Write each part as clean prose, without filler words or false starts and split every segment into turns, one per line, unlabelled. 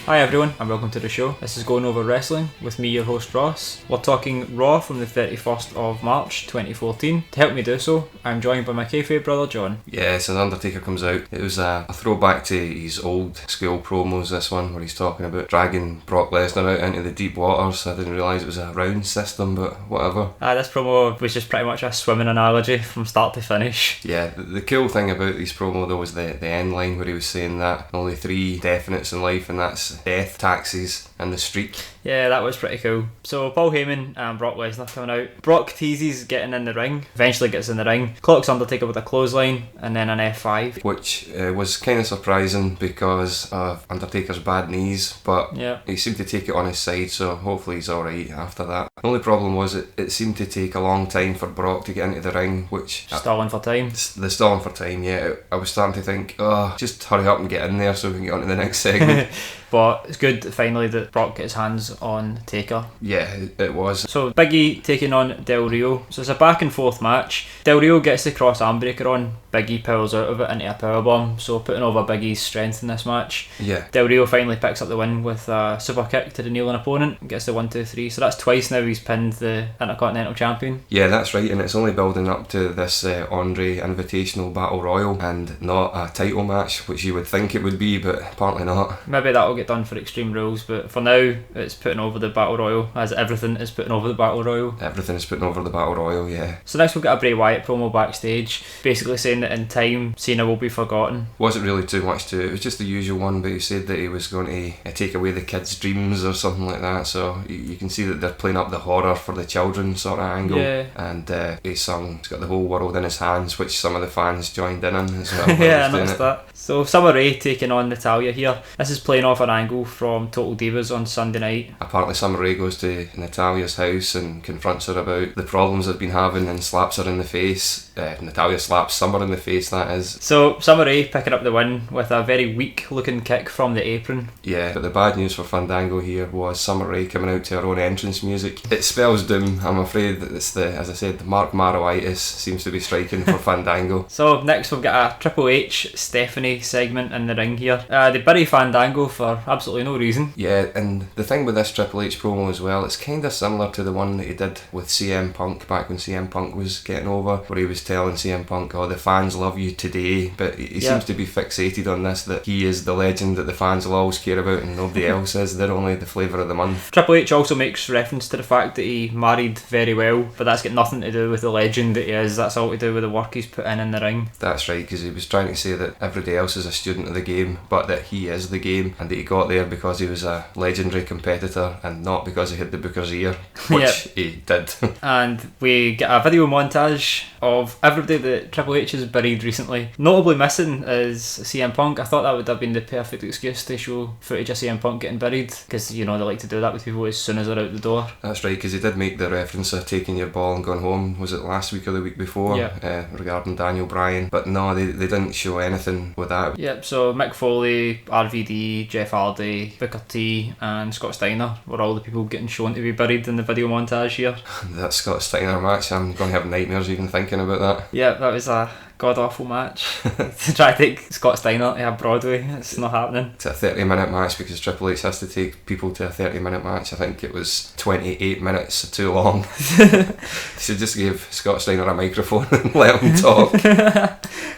Hi everyone and welcome to the show. This is Going Over Wrestling with me, your host Ross. We're talking Raw from the 31st of March 2014. To help me do so, I'm joined by my kayfabe brother John.
Yes, and Undertaker comes out. It was a throwback to his old school promos, this one, where he's talking about dragging Brock Lesnar out into the deep waters. I didn't realise it was a round system, but whatever.
This promo was just pretty much a swimming analogy from start to finish.
Yeah, the cool thing about his promo though was the end line where he was saying that only 3 definites in life, and that's death, taxes and the streak.
Yeah, that was pretty cool. So Paul Heyman and Brock Lesnar coming out. Brock teases getting in the ring, eventually gets in the ring, clocks Undertaker with a clothesline and then an F5.
Which was kind of surprising because of Undertaker's bad knees, but
yeah,
he seemed to take it on his side, so hopefully he's alright after that. The only problem was it seemed to take a long time for Brock to get into the ring, which...
Stalling for time.
The stalling for time, yeah. I was starting to think, just hurry up and get in there so we can get on to the next segment.
But it's good finally that Brock gets his hands on Taker.
Yeah, it was.
So Big E taking on Del Rio. So it's a back and forth match. Del Rio gets the cross arm breaker on. Big E pulls out of it into a powerbomb. So putting over Big E's strength in this match.
Yeah.
Del Rio finally picks up the win with a super kick to the kneeling opponent. Gets the 1, 2, 3. So that's twice now he's pinned the Intercontinental Champion.
Yeah, that's right. And it's only building up to this Andre Invitational Battle Royal and not a title match, which you would think it would be, but apparently not.
Maybe that'll get done for Extreme Rules, but for now it's putting over the Battle Royal, as everything is putting over the Battle Royal.
Everything is putting over the Battle Royal, yeah.
So next we'll get a Bray Wyatt promo backstage, basically saying that in time Cena will be forgotten.
Wasn't really too much to it. It was just the usual one, but he said that he was going to take away the kids' dreams or something like that, so you can see that they're playing up the horror for the children sort of angle.
Yeah.
And he's got the whole world in his hands, which some of the fans joined in on as well.
Yeah, I noticed that. So Summer Rae taking on Natalya here. This is playing off an angle from Total Divas on Sunday night.
Apparently Summer Rae goes to Natalya's house and confronts her about the problems they've been having and slaps her in the face. Natalya slaps Summer in the face, that is.
So Summer Rae picking up the win with a very weak looking kick from the apron.
Yeah, but the bad news for Fandango here was Summer Rae coming out to her own entrance music. It spells doom. I'm afraid that it's as I said, Mark Maroitis seems to be striking for Fandango.
So next we've got a Triple H Stephanie segment in the ring here. They bury Fandango for absolutely no reason.
Yeah, and the thing with this Triple H promo as well, it's kind of similar to the one that he did with CM Punk back when CM Punk was getting over, where he was telling CM Punk, the fans love you today, but he seems to be fixated on this, that he is the legend that the fans will always care about and nobody else is. They're only the flavour of the month.
Triple H also makes reference to the fact that he married very well, but that's got nothing to do with the legend that he is. That's all to do with the work he's put in the ring.
That's right, because he was trying to say that everybody else is a student of the game, but that he is the game, and that he got there because he was a legendary competitor and not because he had the Booker's ear, which he did.
And we get a video montage of everybody that Triple H has buried recently. Notably missing is CM Punk. I thought that would have been the perfect excuse to show footage of CM Punk getting buried, because they like to do that with people as soon as they're out the door.
That's right, because he did make the reference of taking your ball and going home. Was it last week or the week before? Regarding Daniel Bryan, but no, they didn't show anything with that.
Yep, so Mick Foley, RVD, Jeff Hardy, Booker T and Scott Steiner were all the people getting shown to be buried in the video montage here.
That Scott Steiner match, I'm going to have nightmares even thinking about that.
Yeah, that was a god-awful match. To try to take Scott Steiner to a Broadway, it's not happening.
It's a 30-minute match because Triple H has to take people to a 30-minute match. I think it was 28 minutes too long. They should just give Scott Steiner a microphone and let him talk.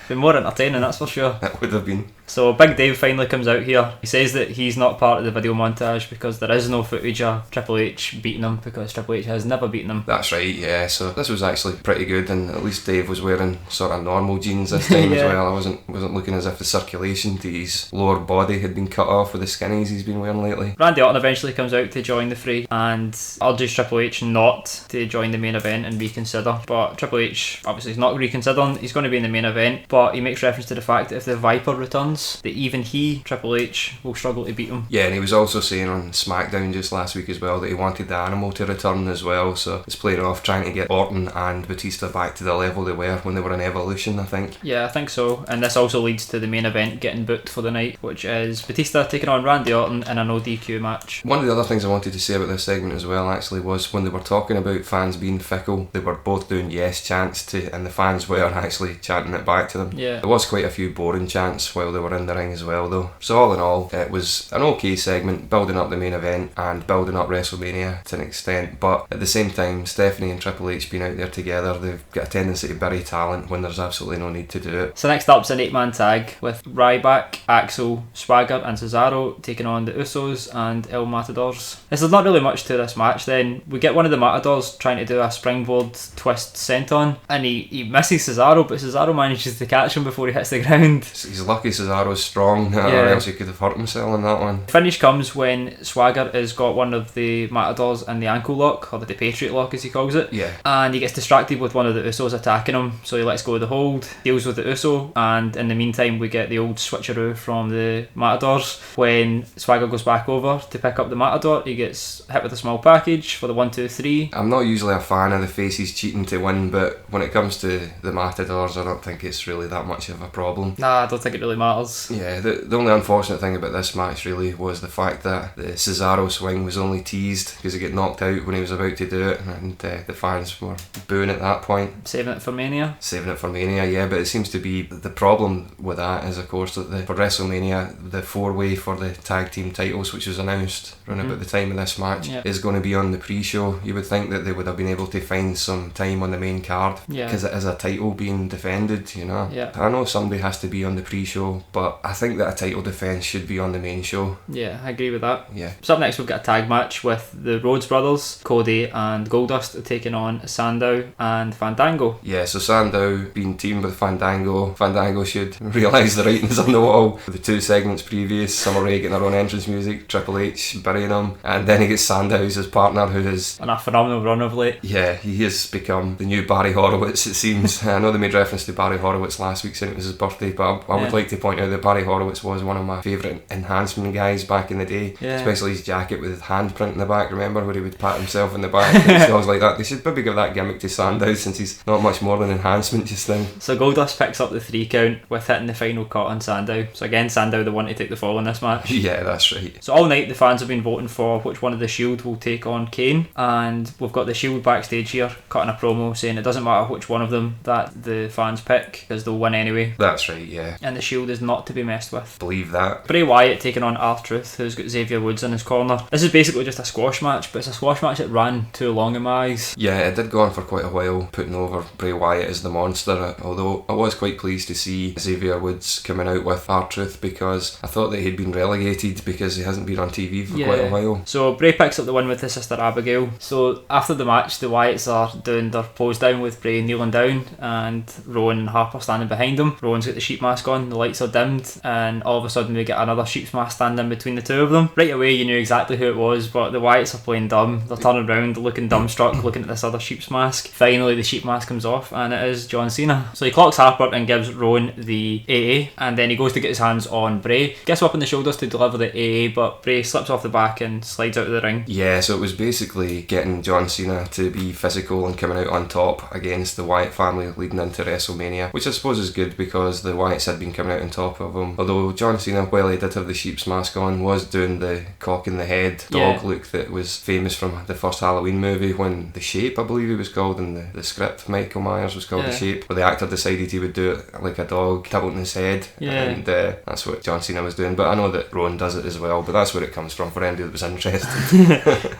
Been more entertaining, that's for sure.
It would have been.
So Big Dave finally comes out here. He says that he's not part of the video montage because there is no footage of Triple H beating him, because Triple H has never beaten him.
That's right, yeah. So this was actually pretty good, and at least Dave was wearing sort of normal jeans this time as well. I wasn't looking as if the circulation to his lower body had been cut off with the skinnies he's been wearing lately.
Randy Orton eventually comes out to join the fray and urges Triple H not to join the main event and reconsider. But Triple H obviously is not reconsidering. He's going to be in the main event, but he makes reference to the fact that if the Viper returns, that even he, Triple H, will struggle to beat him. Yeah,
and he was also saying on SmackDown just last week as well that he wanted the Animal to return as well, so it's playing off trying to get Orton and Batista back to the level they were when they were in Evolution, I think.
Yeah, I think so. And this also leads to the main event getting booked for the night, which is Batista taking on Randy Orton in a no DQ match.
One of the other things I wanted to say about this segment as well, actually, was when they were talking about fans being fickle, they were both doing yes chants and the fans were actually chanting it back to them.
Yeah.
There was quite a few boring chants while they were in the ring as well, though. So all in all, it was an okay segment, building up the main event and building up WrestleMania to an extent, but at the same time, Stephanie and Triple H being out there together, they've got a tendency to bury talent when there's absolutely no need to do it.
So next up's an 8-man tag with Ryback, Axel, Swagger and Cesaro taking on the Usos and El Matadors. There's not really much to this match then. We get one of the Matadors trying to do a springboard twist senton and he misses Cesaro, but Cesaro manages to catch him before he hits the ground.
He's lucky Cesaro's strong, or else he could have hurt himself in that one.
Finish comes when Swagger has got one of the Matadors in the ankle lock, or the Patriot lock as he calls it.
Yeah.
And he gets distracted with one of the Usos attacking him, so he lets go of the hold, deals with the Uso, and in the meantime we get the old switcheroo from the Matadors. When Swagger goes back over to pick up the Matador, he gets hit with a small package for the 1-2-3.
I'm not usually a fan of the faces cheating to win, but when it comes to the Matadors, I don't think it's really that much of a problem.
Nah, I don't think it really matters.
Yeah, the only unfortunate thing about this match really was the fact that the Cesaro swing was only teased because he got knocked out when he was about to do it, and the fans were booing at that point.
Saving it for Mania?
Saving it for Mania, yeah, but it seems to be the problem with that is, of course, that for WrestleMania, the 4-way for the tag team titles, which was announced around about the time of this match, is going to be on the pre-show. You would think that they would have been able to find some time on the main card because it is a title being defended, you know.
Yeah.
I know somebody has to be on the pre-show, but I think that a title defence should be on the main show.
Yeah, I agree with that.
Yeah.
So up next we've got a tag match with the Rhodes Brothers, Kōhei and Goldust taking on Sandow and Fandango.
Yeah, so Sandow being teamed with Fandango. Fandango should realise the writing's on the wall. The 2 segments previous, Summer Rae getting her own entrance music, Triple H burying him, and then he gets Sandow as his partner, who is
on a phenomenal run of late.
Yeah, he has become the new Barry Horowitz, it seems. I know they made reference to Barry Horowitz last week saying it was his birthday, but I would like to point out that Barry Horowitz was one of my favourite enhancement guys back in the day, especially his jacket with his handprint in the back, remember, where he would pat himself in the back and stuff like that. They should maybe give that gimmick to Sandow since he's not much more than enhancement just now.
So Goldust picks up the 3 count with hitting the final cut on Sandow. So again, Sandow the one to take the fall in this match.
Yeah, that's right.
So all night the fans have been voting for which one of the Shield will take on Kane, and we've got the Shield backstage here cutting a promo saying it doesn't matter which one of them that the fans pick because they'll win anyway.
That's right, yeah.
And the Shield is not to be messed with.
Believe that.
Bray Wyatt taking on R-Truth, who's got Xavier Woods in his corner. This is basically just a squash match, but it's a squash match that ran too long in my eyes.
Yeah, it did go on for quite a while, putting over Bray Wyatt as the monster, although I was quite pleased to see Xavier Woods coming out with R-Truth because I thought that he'd been relegated because he hasn't been on TV for quite a while.
So Bray picks up the win with his sister Abigail. So after the match, the Wyatts are doing their pose down with Bray kneeling down and Rowan and Harper standing behind him. Rowan's got the sheep mask on, the lights are dimmed, and all of a sudden we get another sheep's mask standing between the two of them. Right away you knew exactly who it was, but the Wyatts are playing dumb. They're turning around, looking dumbstruck, looking at this other sheep's mask. Finally the sheep mask comes off and it is John Cena. So he clocks Harper and gives Rowan the AA, and then he goes to get his hands on Bray. Gets up on the shoulders to deliver the AA, but Bray slips off the back and slides out of the ring.
Yeah, so it was basically getting John Cena to be physical and coming out on top against the Wyatt family leading into WrestleMania, which I suppose is good because the Wyatts had been coming out on top of him. Although John Cena, while he did have the sheep's mask on, was doing the cock in the head dog look that was famous from the first Halloween movie when The Shape, I believe he was called in the script, Michael Myers was called The Shape, where the actor decided he would do it like a dog, tilting his head, and that's what John Cena was doing. But I know that Rowan does it as well, but that's where it comes from for anybody that was interested.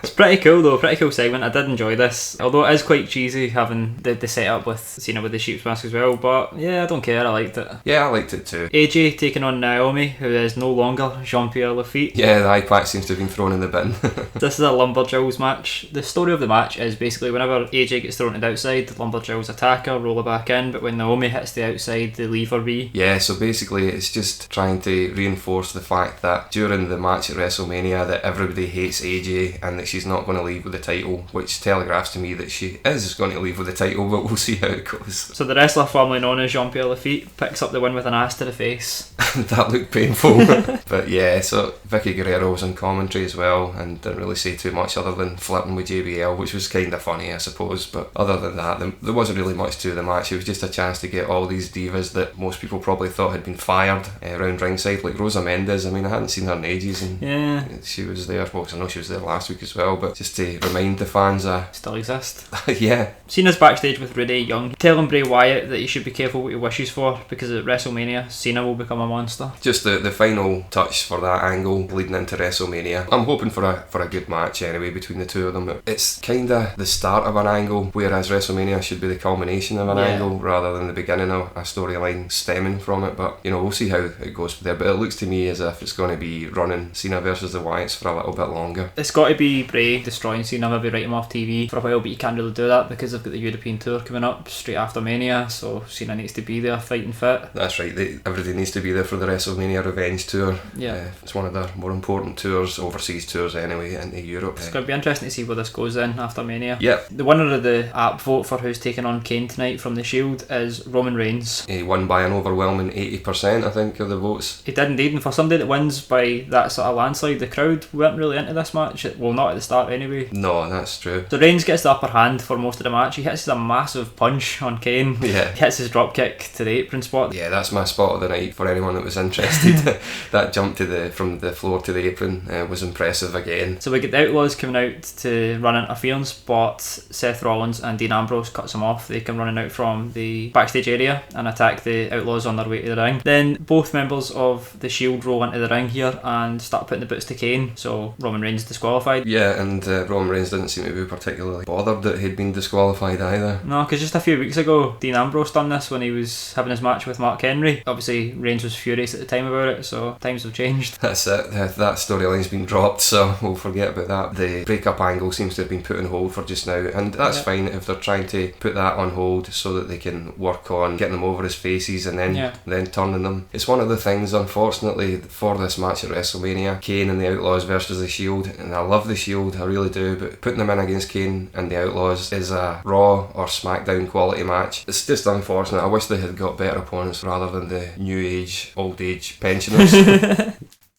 It's pretty cool though, pretty cool segment. I did enjoy this, although it is quite cheesy having the setup with Cena with the sheep's mask as well, but yeah, I don't care, I liked it.
Yeah, I liked it too.
AJ taking on Naomi, who is no longer Jean-Pierre Lafitte.
Yeah, the eye patch seems to have been thrown in the bin.
This is a Lumberjills match. The story of the match is basically whenever AJ gets thrown to the outside, the Lumberjills attack her, roll her back in, but when Naomi hits the outside, they leave her be.
Yeah, so basically it's just trying to reinforce the fact that during the match at WrestleMania that everybody hates AJ and that she's not going to leave with the title, which telegraphs to me that she is going to leave with the title, but we'll see how it goes.
So the wrestler formerly known as Jean-Pierre Lafitte picks up the win with an ass to the face.
That looked painful. But yeah, so Vicky Guerrero was on commentary as well and didn't really say too much other than flirting with JBL, which was kind of funny, I suppose. But other than that, there wasn't really much to the match. It was just a chance to get all these divas that most people probably thought had been fired around ringside, like Rosa Mendes. I mean, I hadn't seen her in ages, and she was there. Well, I know she was there last week as well, but just to remind the fans,
still exist.
Yeah.
Cena's backstage with Renee Young, telling Bray Wyatt that he should be careful what he wishes for, because at WrestleMania, Cena will become a monster.
Just the final touch for that angle leading into WrestleMania. I'm hoping for a good match anyway between the two of them. It's kind of the start of an angle, whereas WrestleMania should be the culmination of an angle rather than the beginning of a storyline stemming from it. But we'll see how it goes there. But it looks to me as if it's going to be running Cena versus the Wyatts for a little bit longer.
It's got to be Bray destroying Cena, maybe write him off TV for a while, but you can't really do that because they've got the European tour coming up straight after Mania, so Cena needs to be there fighting fit.
That's right, everybody needs to be there for the WrestleMania Revenge Tour. It's one of their more important tours, overseas tours anyway, into Europe.
It's going to be interesting to see where this goes in after Mania.
Yep.
The winner of the app vote for who's taking on Kane tonight from the Shield is Roman Reigns.
He won by an overwhelming 80%, I think, of the votes.
He did indeed, and for somebody that wins by that sort of landslide, the crowd weren't really into this match. Well, not at the start anyway.
No, that's true.
So Reigns gets the upper hand for most of the match. He hits a massive punch on Kane.
Yeah.
He hits his drop kick to the apron spot.
Yeah, that's my spot of the night for anyone that was interested. That jump from the floor to the apron was impressive again.
So we get the Outlaws coming out to run interference, but Seth Rollins and Dean Ambrose cuts them off. They come running out from the backstage area and attack the Outlaws on their way to the ring. Then both members of the Shield roll into the ring here and start putting the boots to Kane, so Roman Reigns disqualified.
Yeah, and Roman Reigns didn't seem to be particularly bothered that he'd been disqualified either.
No, because just a few weeks ago Dean Ambrose done this when he was having his match with Mark Henry. Obviously Reigns was furious at the time about it, so times have changed.
That's it, that storyline's been dropped, so we'll forget about that. The breakup angle seems to have been put on hold for just now, and that's fine if they're trying to put that on hold so that they can work on getting them over as faces and then turning them. It's one of the things, unfortunately, for this match at WrestleMania, Kane and the Outlaws versus the Shield, and I love the Shield, I really do, but putting them in against Kane and the Outlaws is a Raw or SmackDown quality match. It's just unfortunate. I wish they had got better opponents rather than the new age, old age pensioners.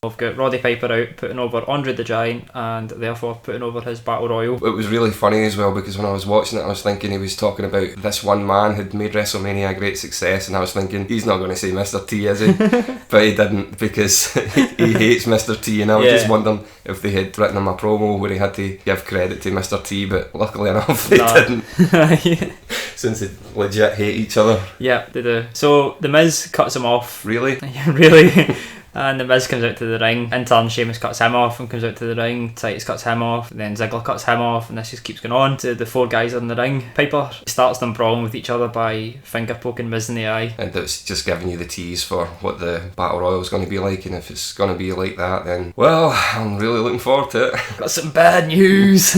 We've got Roddy Piper out putting over Andre the Giant and therefore putting over his Battle Royal.
It was really funny as well because when I was watching it I was thinking he was talking about this one man had made WrestleMania a great success, and I was thinking he's not going to say Mr. T, is he? But he didn't, because he hates Mr. T, and I was just wondering if they had written him a promo where he had to give credit to Mr. T, but luckily enough they didn't. Since they legit hate each other.
Yeah, they do. So The Miz cuts him off.
Really?
Really? And The Miz comes out to the ring. In turn, Sheamus cuts him off and comes out to the ring. Titus cuts him off. Then Ziggler cuts him off. And this just keeps going on to the four guys in the ring. Piper starts them brawling with each other by finger poking Miz in the eye.
And it's just giving you the tease for what the Battle Royal is going to be like. And if it's going to be like that, then, well, I'm really looking forward to it.
Got some bad news.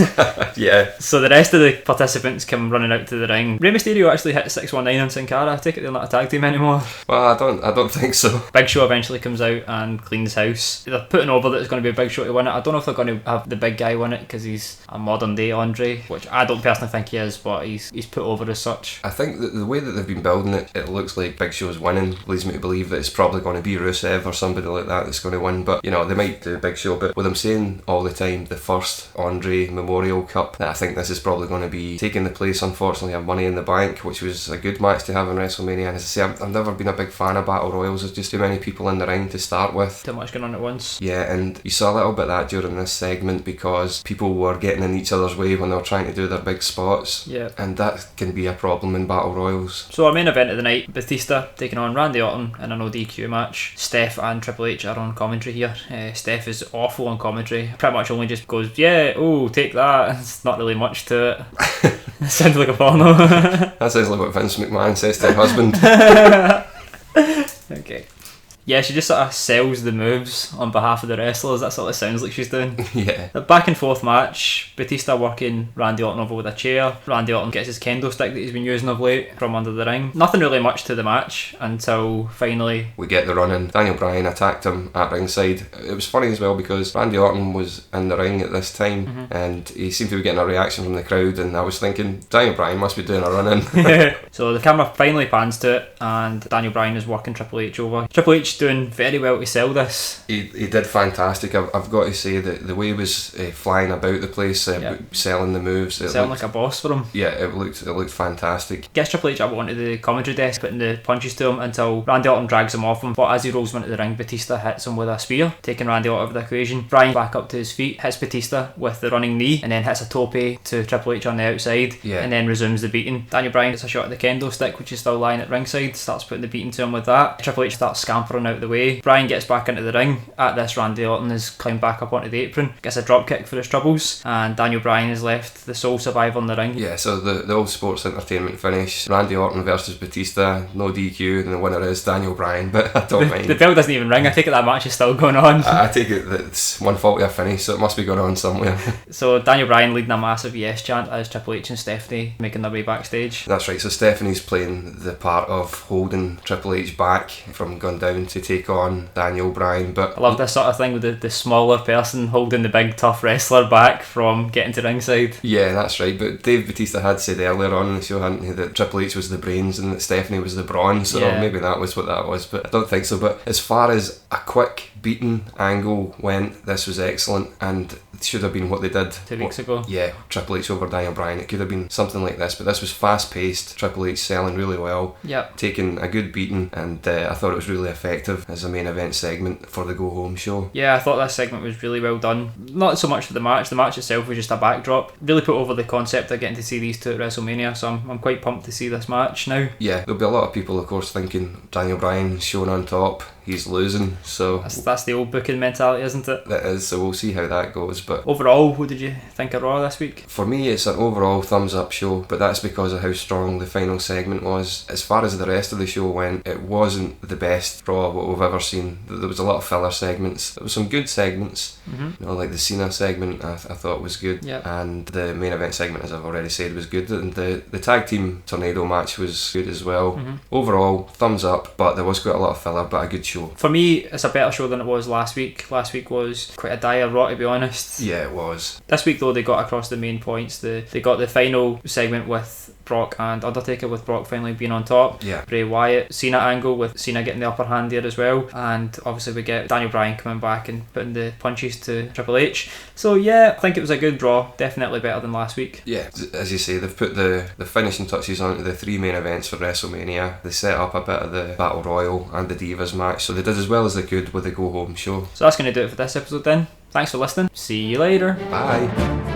Yeah.
So the rest of the participants come running out to the ring. Rey Mysterio actually hit 619 on Sin Cara. I take it they're not a tag team anymore.
Well, I don't think so.
Big Show eventually comes out and cleans house. They're putting over that it's going to be a Big Show to win it. I don't know if they're going to have the big guy win it because he's a modern day Andre, which I don't personally think he is, but he's put over as such.
I think that the way that they've been building it, it looks like Big Show's winning. Leads me to believe that it's probably going to be Rusev or somebody like that that's going to win, but they might do Big Show. But with them saying all the time the first Andre Memorial Cup, I think this is probably going to be taking the place, unfortunately, of Money in the Bank, which was a good match to have in WrestleMania. And as I say, I've never been a big fan of Battle Royals. There's just too many people in the ring to start with.
Too much going on at once.
Yeah, and you saw a little bit of that during this segment because people were getting in each other's way when they were trying to do their big spots.
Yeah.
And that can be a problem in Battle Royals.
So our main event of the night, Batista taking on Randy Orton in a no DQ match. Steph and Triple H are on commentary here. Steph is awful on commentary. Pretty much only just goes, yeah, oh, take that. It's not really much to it. It sounds like a porno.
That sounds like what Vince McMahon says to her husband.
Okay. Yeah, she just sort of sells the moves on behalf of the wrestlers. That's what it sounds like she's doing.
Yeah.
A back and forth match. Batista working Randy Orton over with a chair. Randy Orton gets his kendo stick that he's been using of late from under the ring. Nothing really much to the match until finally
we get the run in. Daniel Bryan attacked him at ringside. It was funny as well because Randy Orton was in the ring at this time and he seemed to be getting a reaction from the crowd, and I was thinking Daniel Bryan must be doing a run in.
So the camera finally pans to it and Daniel Bryan is working Triple H over. Triple H doing very well to sell this.
He did fantastic. I've got to say that the way he was flying about the place, selling the moves,
selling like a boss for him.
Yeah, it looked fantastic.
Gets Triple H up onto the commentary desk, putting the punches to him until Randy Orton drags him off him. But as he rolls into the ring, Batista hits him with a spear, taking Randy out of the equation. Bryan back up to his feet, hits Batista with the running knee, and then hits a tope to Triple H on the outside, and then resumes the beating. Daniel Bryan gets a shot at the kendo stick, which is still lying at ringside, starts putting the beating to him with that. Triple H starts scampering out of the way. Bryan gets back into the ring. At this, Randy Orton has climbed back up onto the apron, gets a drop kick for his troubles, and Daniel Bryan has left the sole survivor in the ring.
Yeah, so the old sports entertainment finish, Randy Orton versus Batista, no DQ, and the winner is Daniel Bryan, but I don't mind.
The bell doesn't even ring. I take it that match is still going on.
I take it that it's 140 a finish, so it must be going on somewhere.
So Daniel Bryan leading a massive yes chant as Triple H and Stephanie making their way backstage.
That's right, so Stephanie's playing the part of holding Triple H back from going down to take on Daniel Bryan. But
I love this sort of thing with the smaller person holding the big tough wrestler back from getting to ringside.
Yeah, that's right, but Dave Batista had said earlier on in the show, hadn't he, that Triple H was the brains and that Stephanie was the brawn, so maybe that was what that was, but I don't think so. But as far as a quick beating angle went, this was excellent, and it should have been what they did
2 weeks ago.
Yeah, Triple H over Daniel Bryan. It could have been something like this, but this was fast paced, Triple H selling really well, taking a good beating, and I thought it was really effective as a main event segment for the Go Home show.
Yeah, I thought this segment was really well done. Not so much for the match itself was just a backdrop. Really put over the concept of getting to see these two at WrestleMania, so I'm quite pumped to see this match now. Yeah,
there'll be a lot of people of course thinking Daniel Bryan's showing on top, he's losing, so
that's the old booking mentality, isn't it?
That is, so we'll see how that goes. But
overall, what did you think of Raw this week?
For me, it's an overall thumbs up show, but that's because of how strong the final segment was. As far as the rest of the show went, it wasn't the best Raw what we've ever seen. There was a lot of filler segments. There was some good segments, like the Cena segment I thought was good, and the main event segment, as I've already said, was good, and the tag team tornado match was good as well. Overall, thumbs up, but there was quite a lot of filler, but a good show.
For me, it's a better show than it was last week. Last week was quite a dire Raw, to be honest.
Yeah, it was.
This week though, they got across the main points. They got the final segment with Brock and Undertaker, with Brock finally being on top. Bray Wyatt, Cena angle with Cena getting the upper hand there as well, and obviously we get Daniel Bryan coming back and putting the punches to Triple H. So yeah, I think it was a good draw, definitely better than last week. Yeah,
as you say, they've put the finishing touches onto the 3 main events for WrestleMania. They set up a bit of the Battle Royal and the Divas match, so they did as well as they could with the Go Home show.
So that's going to do it for this episode then. Thanks for listening. See you later.
Bye.